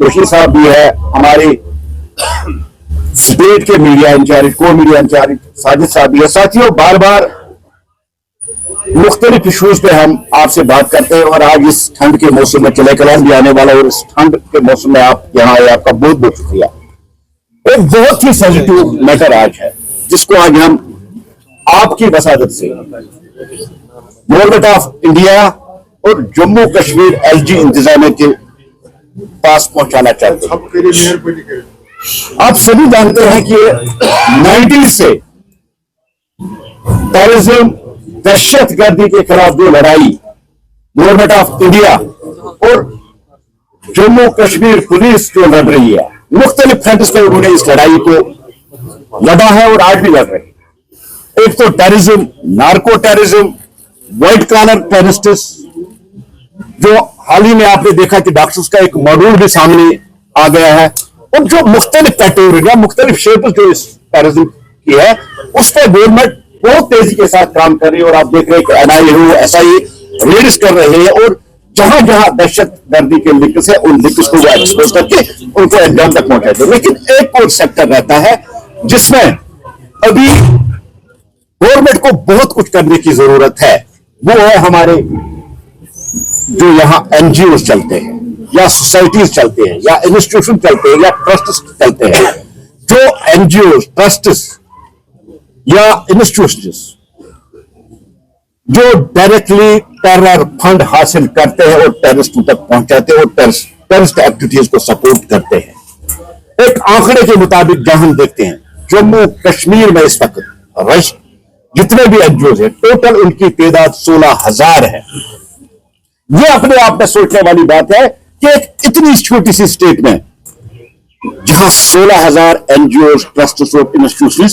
जोशी साहब भी है, हमारे स्टेट के मीडिया इंचार्ज, को मीडिया इंचार्ज साजिद साहब भी है। साथियों, बार बार मुख्तलिफ इशूज पे हम आपसे बात करते हैं और आज इस ठंड के मौसम में चले कलाम भी आने वाला और इस ठंड के मौसम में आप यहाँ आए, आपका बहुत बहुत शुक्रिया। एक बहुत ही सेंसिटिव मैटर आज है जिसको आज हम आपकी वसादत से गवर्नमेंट ऑफ इंडिया और जम्मू कश्मीर एलजी इंतजामिया के पास पहुंचाना चाहते हैं। आप सभी जानते हैं कि 90 से टेररिज्म, दहशतगर्दी के खिलाफ जो लड़ाई गवर्नमेंट ऑफ इंडिया और जम्मू कश्मीर पुलिस जो लड़ रही है, मुख्तलिफ फ्रंट्स पे उन्होंने इस लड़ाई को लड़ा है और आज भी लड़ रहे हैं। एक तो terrorism, narco terrorism, white collar terrorists, जो हाल ही में आपने देखा कि डॉक्टर्स का एक मॉड्यूल भी सामने आ गया है, और जो मुख्तलिफ कैटेगरी, मुख्तलिफ शेप जो इस टेररिज्म की है, उस पर गवर्नमेंट बहुत तेजी के साथ काम कर रही है। और आप देख रहे हैं कि एनआईए, एसआई रेड्स कर रहे हैं और जहां जहां दहशत गर्दी के लिंक्स है उन लिंक्स को एक्सपोज करके उनको अंजाम तक पहुंचाते हैं। लेकिन एक और सेक्टर रहता है जिसमें अभी गवर्नमेंट को बहुत कुछ करने की जरूरत है। वो है हमारे जो यहां एनजीओ चलते हैं या सोसाइटीज चलते हैं या इंस्टीट्यूशन चलते हैं या ट्रस्ट चलते हैं। जो एनजीओ, ट्रस्ट या इंस्टीट्यूशन जो डायरेक्टली टेरर फंड हासिल करते हैं और टेररिस्टों तक पहुंचाते हैं और टेररिस्ट एक्टिविटीज को सपोर्ट करते हैं। एक आंकड़े के मुताबिक जहां हम देखते हैं जम्मू कश्मीर में इस वक्त रश जितने भी एनजीओ है, टोटल उनकी तादाद 16,000 है। यह अपने आप में सोचने वाली बात है कि एक इतनी छोटी सी स्टेट में जहां 16,000 एनजीओ, ट्रस्ट और इंस्टीट्यूशन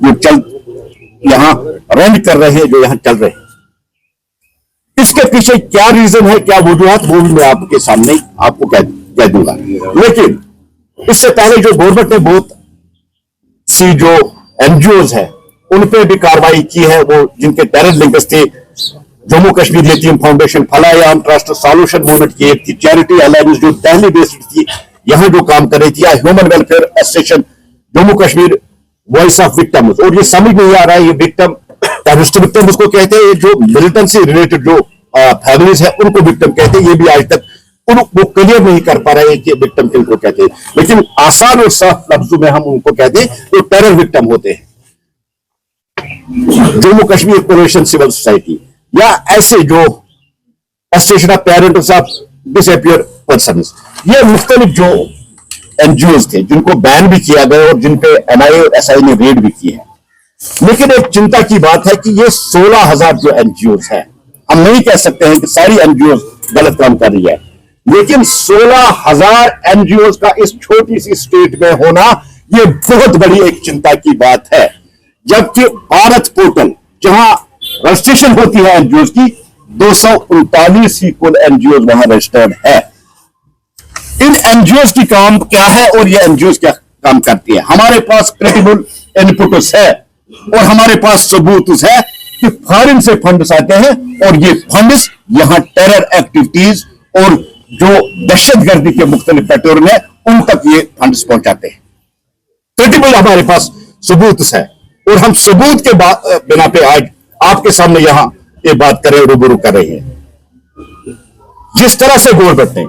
जो यहां रन कर रहे हैं, जो यहां चल रहे हैं, इसके पीछे क्या रीजन है, क्या वजूहत, वो भी मैं आपके सामने आपको कह दूंगा। लेकिन इससे पहले जो गवर्नमेंट ने बहुत सी जो एनजीओ है उन पे भी कार्रवाई की है, वो जिनके टेरर लिंक्स थे। जम्मू कश्मीर यतीम फाउंडेशन, फलायाम ट्रस्ट, सॉल्यूशन मूवमेंट की एक थी, चैरिटी अलायंस जो दिल्ली बेस्ड थी, यहां जो काम कर रही थी, या human welfare association Jammu Kashmir, voice of victims. और ये समझ नहीं आ रहा है ये विक्टिम, टेररिस्ट विक्टिम उसको कहते हैं, जो मिलिटेंसी रिलेटेड जो फैमिलीज है उनको विक्टिम कहते हैं। ये भी आज तक वो क्लियर नहीं कर पा रहे हैं कि विक्टिम किनको कहते हैं, लेकिन आसान और साफ लफ्जों में हम उनको कहते हैं जो टेरर विक्टिम होते हैं। Jammu Kashmir coalition civil society या ऐसे जो association of parents of disappear persons, ये मुख्तलिफ जो एनजीओ थे जिनको बैन भी किया गया और जिन पे एनआईए और एसआई ने रेड भी की है। लेकिन एक चिंता की बात है कि ये 16,000 जो एनजीओ है, हम नहीं कह सकते हैं कि सारी एनजीओ गलत काम कर रही है, लेकिन 16,000 एनजीओ का इस छोटी सी स्टेट में होना ये बहुत बड़ी एक चिंता की बात है। जबकि भारत पोर्टल जहां रजिस्ट्रेशन होती है एनजीओ की, 239 ही कुल एनजीओ वहां रजिस्टर्ड है। इन एनजीओ की काम क्या है और ये एनजीओ क्या काम करती है? हमारे पास क्रेडिबल इनपुट्स है और हमारे पास सबूत है कि फॉरेन से फंड्स आते हैं और ये फंड्स यहां टेरर एक्टिविटीज और जो दहशतगर्दी के मुख्तलिफ पैटर्न है उन तक ये फंड्स पहुंचाते हैं। क्रेडिबल हमारे पास सबूत है और हम सबूत के बिना पे आज आपके सामने यहां ये बात करें, रूबरू कर रहे हैं। जिस तरह से गवर्नमेंट ने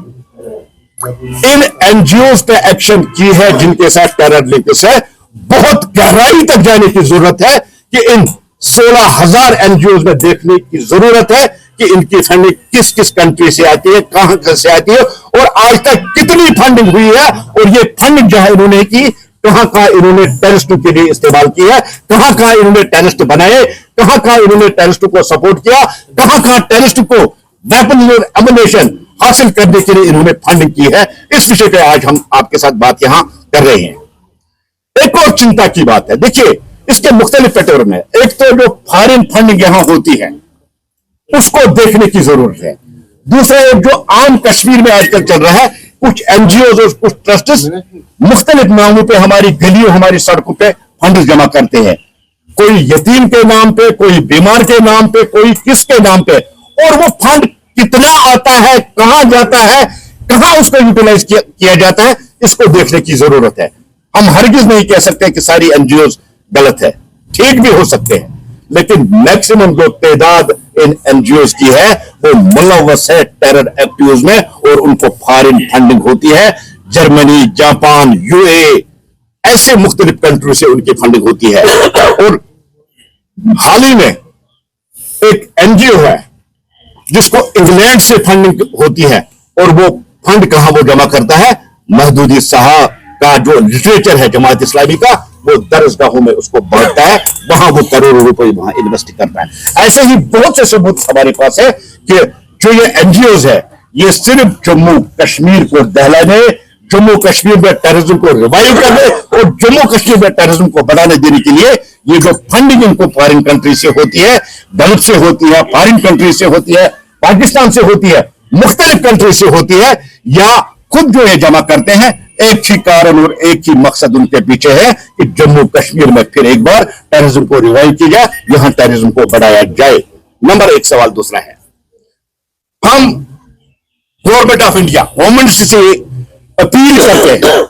इन एनजीओ पे एक्शन की है जिनके साथ टेरर लिंक्स है, बहुत गहराई तक जाने की जरूरत है कि इन 16,000 एनजीओ में देखने की जरूरत है कि इनकी फंडिंग किस किस कंट्री से आती है, कहां से आती है और आज तक कितनी फंडिंग हुई है, और ये फंडिंग जो है इन्होंने की कहां कहां इन्होंने टेररिस्टों के लिए इस्तेमाल की है, कहां कहां इन्होंने टेररिस्ट बनाए, कहां कहां इन्होंने टेररिस्टों को सपोर्ट किया, कहां कहां टेररिस्ट को वेपन और एमुनेशन हासिल करने के लिए इन्होंने फंडिंग की है। इस विषय पे आज हम आपके साथ बात यहां कर रहे हैं। एक और चिंता की बात है, देखिए इसके मुख्तलिफ पैटर्न है। एक तो जो फॉरेन फंडिंग यहां होती है उसको देखने की जरूरत है। दूसरा एक जो आम कश्मीर में आजकल चल रहा है, कुछ एनजीओ और कुछ ट्रस्ट्स मुख्तलिफ नामों पे हमारी गलियों, हमारी सड़कों पे फंड जमा करते हैं, कोई यतीम के नाम पे, कोई बीमार के नाम पे, कोई किसके नाम पे, और वो फंड कितना आता है, कहां जाता है, कहां उसको यूटिलाइज किया जाता है, इसको देखने की जरूरत है। हम हरगिज नहीं कह सकते कि सारी एनजीओ गलत है, ठीक भी हो सकते हैं, लेकिन मैक्सिमम जो तादाद इन एनजीओ की है वो मुलव्वस है टेरर एक्टिविटीज में, और उनको फॉरेन फंडिंग होती है। जर्मनी, जापान, यूए, ऐसे मुख्तलिफ कंट्री से उनकी फंडिंग होती है। और हाल ही में एक एनजीओ है जिसको इंग्लैंड से फंडिंग होती है, और वो फंड कहां वो जमा करता है, महदूदी साहब का जो लिटरेचर है जमात इस्लामी का, वो दरसगाहों में उसको बांटता है, वहां वो करोड़ों रुपए वहां इन्वेस्ट करता है। ऐसे ही बहुत से सबूत हमारे पास है कि जो ये एनजीओज है, ये सिर्फ जम्मू कश्मीर को दहलाने, जम्मू कश्मीर में टेररिज्म को रिवाइव करने और जम्मू कश्मीर में टेररिज्म को बढ़ाने देने के लिए ये जो फंडिंग इनको फॉरेन कंट्री से होती है, गल्फ से होती है, फॉरेन कंट्री से होती है, पाकिस्तान से होती है, मुख्तलिफ कंट्री से होती है, या खुद जो है जमा करते हैं, एक ही कारण और एक ही मकसद उनके पीछे है कि जम्मू कश्मीर में फिर एक बार टेररिज्म को रिवाइव किया जाए, यहां टेररिज्म को बढ़ाया जाए। नंबर एक सवाल दूसरा है, हम गवर्नमेंट ऑफ इंडिया गवर्नमेंट से अपील करते हैं,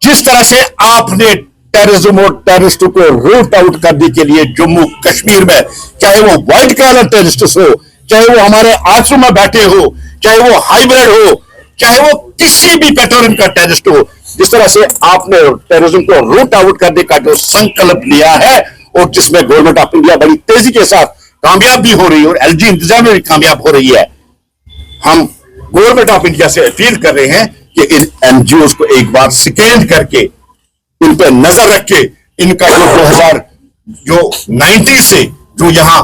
जिस तरह से आपने टेररिज्म और टेररिस्ट को रूट आउट करने के लिए जम्मू कश्मीर में, चाहे वो व्हाइट कॉलर टेररिस्ट हो, चाहे वो हमारे आश्रम में बैठे हो, चाहे वो हाइब्रिड हो, चाहे वो किसी भी पैटर्न का टेररिस्ट हो, जिस तरह से आपने टेररिज्म को रूट आउट करने का जो संकल्प लिया है, और जिसमें गवर्नमेंट ऑफ इंडिया बड़ी तेजी के साथ कामयाब भी हो रही है और एलजी इंतजाम में भी कामयाब हो रही है, हम गवर्नमेंट ऑफ इंडिया से अपील कर रहे हैं कि इन एनजीओ को एक बार स्कैन करके, इन पर नजर रख के, इनका जो 2090 से जो यहां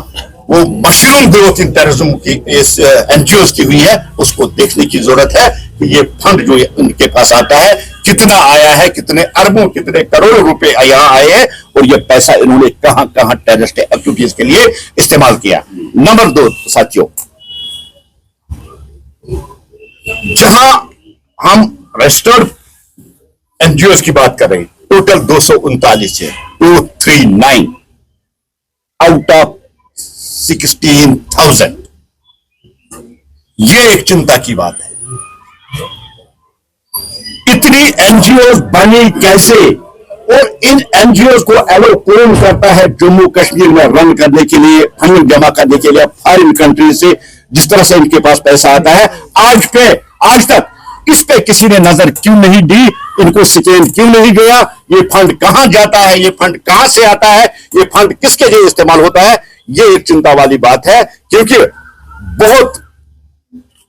वो मशरूम ग्रोथ इन टेररिज्म की इस एनजीओ की हुई है, उसको देखने की जरूरत है कि ये फंड जो इनके पास आता है कितना आया है, कितने अरबों कितने करोड़ों रुपए यहां आए हैं, और ये पैसा इन्होंने कहां कहां टेररिस्ट एक्टिविटीज के लिए इस्तेमाल किया। नंबर 2 साथियों, जहां हम रजिस्टर्ड एनजीओ की बात कर रहे हैं, टोटल 239 है, 239 आउट ऑफ 16,000। ये एक चिंता की बात है, इतनी एनजीओ बनी कैसे, और इन एनजीओ को एलो कौन करता है जम्मू कश्मीर में रन करने के लिए, फंडिंग जमा करने के लिए फॉरेन कंट्री से, जिस तरह से इनके पास पैसा आता है, आज तक इस पे किसी ने नजर क्यों नहीं दी, इनको स्कैन क्यों नहीं गया, ये फंड कहां जाता है, ये फंड कहां से आता है, ये फंड किसके लिए इस्तेमाल होता है, ये एक चिंता वाली बात है। क्योंकि बहुत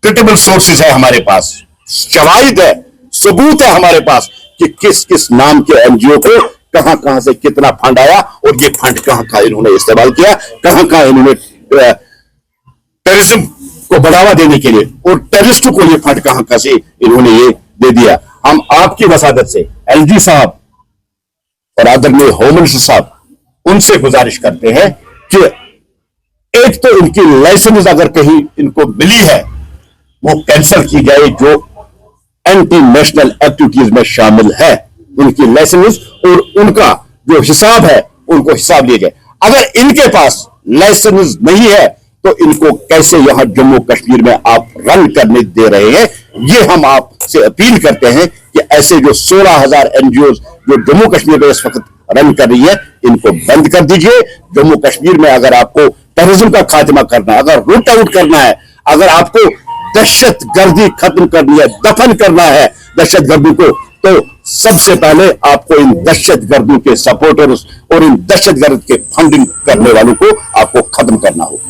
क्रेडिबल सोर्सेज है हमारे पास, शवाहिद है, सबूत है हमारे पास कि किस किस नाम के एनजीओ को कहां कहां से कितना फंड आया, और ये फंड कहां कहां इन्होंने इस्तेमाल किया, कहां कहां इन्होंने टेररिज्म को बढ़ावा देने के लिए, और टेररिस्टों को ये फंड कहां कहां से इन्होंने ये दे दिया। हम आपकी वसादत से एलजी साहब और आदरणीय होम मिनिस्टर साहब, उनसे गुजारिश करते हैं कि एक तो इनकी लाइसेंस अगर कहीं इनको मिली है वो कैंसिल की जाए, जो एंटी नेशनल एक्टिविटीज में शामिल है, उनकी लाइसेंस और उनका जो हिसाब है उनको हिसाब लिया जाए। अगर इनके पास लाइसेंस नहीं है तो इनको कैसे यहां जम्मू कश्मीर में आप रन करने दे रहे हैं, ये हम आपसे अपील करते हैं कि ऐसे जो 16,000 एनजीओ जो जम्मू कश्मीर में इस वक्त रन कर रही है, इनको बंद कर दीजिए। जम्मू कश्मीर में अगर आपको टेररिज्म का खात्मा करना है, अगर रूट आउट करना है, अगर आपको दहशत गर्दी खत्म करनी है, दफन करना है दहशत गर्दी को, तो सबसे पहले आपको इन दहशत गर्दों के सपोर्टर्स और इन दहशत गर्द के फंडिंग करने वालों को आपको खत्म करना होगा।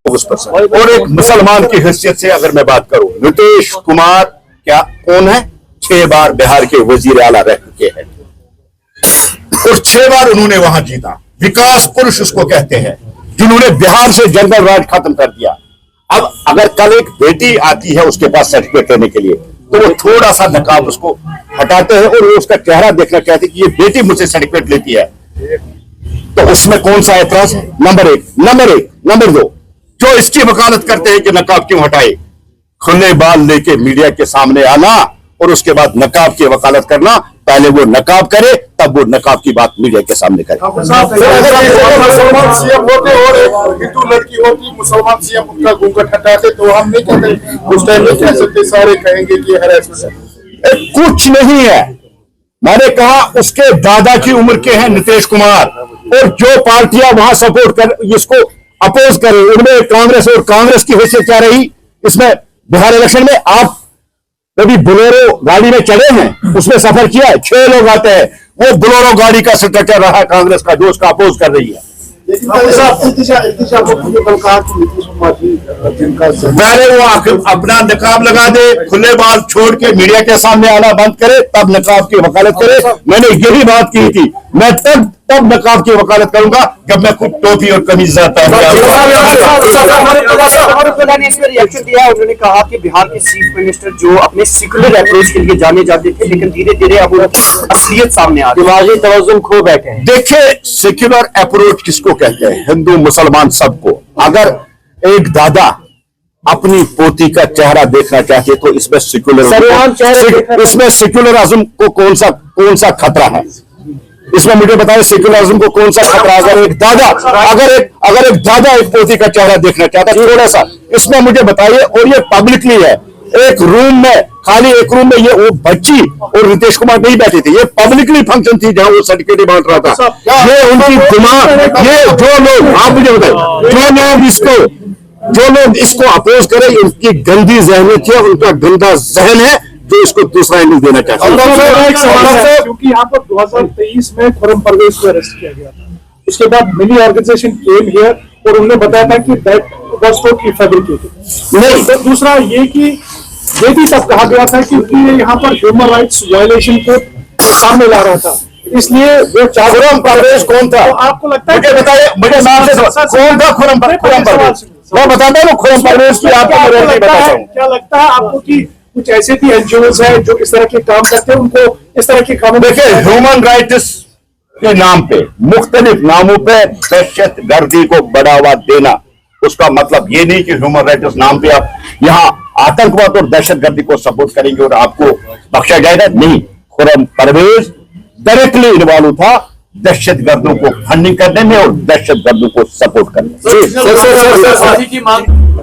और एक मुसलमान की हैसियत से अगर मैं बात करूं, नीतीश कुमार क्या कौन है, 6 बार बिहार के वजीर आला रह चुके हैं और 6 बार उन्होंने वहां जीता। विकास पुरुष उसको कहते हैं, जिन्होंने बिहार से जंगल राज खत्म कर दिया। अब अगर कल एक बेटी आती है उसके पास सर्टिफिकेट लेने के लिए, तो वो थोड़ा सा नकाब उसको हटाते हैं और वो उसका चेहरा देखना चाहते कि ये बेटी मुझसे सर्टिफिकेट लेती है, तो उसमें कौन सा एतराज है? नंबर एक। नंबर 2, जो इसकी वकालत करते हैं कि नकाब क्यों हटाए, खुले बाल लेके मीडिया के सामने आना और उसके बाद नकाब की वकालत करना। पहले वो नकाब करे तब वो नकाब की बात मीडिया के सामने करें। मुसलमान सीएम होते और एक हिंदू लड़की होती, मुसलमान सीएम उनका घूंघट हटाते तो हम नहीं कहते, उस टाइम नहीं कह सकते, सारे कहेंगे कि हरासमेंट कुछ नहीं है। मैंने कहा उसके दादा की उम्र के हैं नीतीश कुमार, और जो पार्टियां वहां सपोर्ट कर इसको अपोज करें, उनमें कांग्रेस, और कांग्रेस की हैसियत क्या रही इसमें बिहार इलेक्शन में? आप कभी बोलेरो गाड़ी में चढ़े हैं? उसमें सफर किया है? 6 लोग आते हैं, वो बोलेरो गाड़ी का स्ट्रक्चर रहा है कांग्रेस का, जो उसका अपोज कर रही है। पहले वो अपना नकाब लगा दे, खुले बाल छोड़ के मीडिया के सामने आना बंद करे, तब नकाब की वकालत करे। मैंने यही बात की थी, मैं तब नकाब की वकालत करूंगा जब मैं खुद टोपी और कमीज पहन ने इसमें रिएक्शन दिया। उन्होंने कहा कि बिहार के चीफ मिनिस्टर जो अपने सेक्युलर अप्रोच के लिए जाने जाते थे, लेकिन धीरे धीरे अब असलियत सामने आ रही है, दिमागी तवज्जुन खो बैठे हैं। देखिए, सेक्युलर अप्रोच किसको कहते हैं? हिंदू मुसलमान सबको। अगर एक दादा अपनी पोती का चेहरा देखना चाहते तो इसमें इसमें सेक्युलरिज्म को कौन सा खतरा है? इसमें मुझे बताइए, सेक्युलरिज्म को कौन सा खतरा? अगर एक दादा एक पोती का चेहरा देखना चाहता है थोड़ा सा, इसमें मुझे बताइए। और ये पब्लिकली है, एक रूम में, खाली एक रूम में ये वो बच्ची और नीतीश कुमार नहीं बैठे थे, ये पब्लिकली फंक्शन थी जहां वो सर्टिफिकेट बांट रहा था। ये उनकी दिमाग, ये जो लोग, आप मुझे बताइए, जो लोग इसको अपोज करें, इनकी गंदी ज़हनियत है, उनका गंदा जहन है जो इसको दूसरा एंगल देना चाहते हैं। क्योंकि यहाँ पर 2023 में खुर्रम परवेज को अरेस्ट किया गया था, उसके बाद मिनी ऑर्गेनाइजेशन केम हियर और उन्होंने बताया था कि दैट वाज टोटली फैब्रिकेटेड। नहीं, तो दूसरा ये कि ये भी तब कहा गया था क्योंकि ये यहाँ पर ह्यूमन राइट्स वायलेशन को सामने ला रहा था, इसलिए वो खुर्रम परवेज कौन था? तो आपको लगता है? मुझे बताइए, मुझे नाम से कौन था खुर्रम परवेज? मैं बताता हूँ खुर्रम परवेज की आपको क्या लगता है आपको कि कुछ ऐसे भी एनजीओज हैं जो इस तरह के काम करते हैं, उनको इस तरह के काम? देखिए, ह्यूमन राइट्स के नाम पे, मुख्तलिफ नामों पे दहशत गर्दी को बढ़ावा देना, उसका मतलब ये नहीं कि ह्यूमन राइट्स नाम पे आप यहाँ आतंकवाद और दहशत गर्दी को सपोर्ट करेंगे और आपको बख्शा जाएगा। नहीं, खुर्रम परवेज डायरेक्टली इन्वॉल्व था दहशत गर्दों को फंडिंग करने में और दहशत गर्दों को सपोर्ट करने में।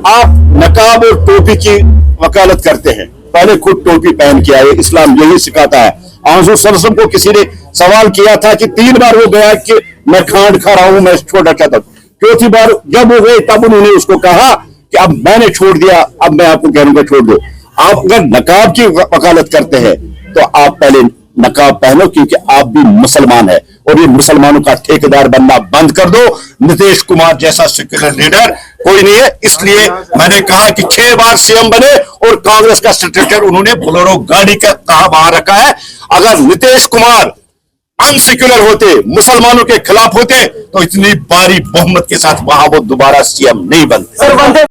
आप नकाब और टोपी की वकालत करते हैं, पहले खुद टोपी पहन के आए, इस्लाम यही सिखाता है। आंसू सरसम को किसी ने सवाल किया था कि 3 बार वो गया कि मैं खांड खा रहा हूं, मैं छोटा चाहता हूं। 4थी बार जब वो गए तब उन्होंने उसको कहा कि अब मैंने छोड़ दिया, अब मैं आपको कहूंगा छोड़ दो। आप अगर नकाब की वकालत करते हैं तो आप पहले नकाब पहनो, क्योंकि आप भी मुसलमान है, और ये मुसलमानों का ठेकेदार बनना बंद कर दो। नीतीश कुमार जैसा सेक्युलर लीडर कोई नहीं है, इसलिए मैंने कहा कि 6 बार सीएम बने और कांग्रेस का स्ट्रक्चर उन्होंने बोलेरो गाड़ी का कहा बाहर रखा है। अगर नीतीश कुमार अनसेक्युलर होते, मुसलमानों के खिलाफ होते, तो इतनी भारी बहुमत के साथ वहां वो दोबारा सीएम नहीं बनते।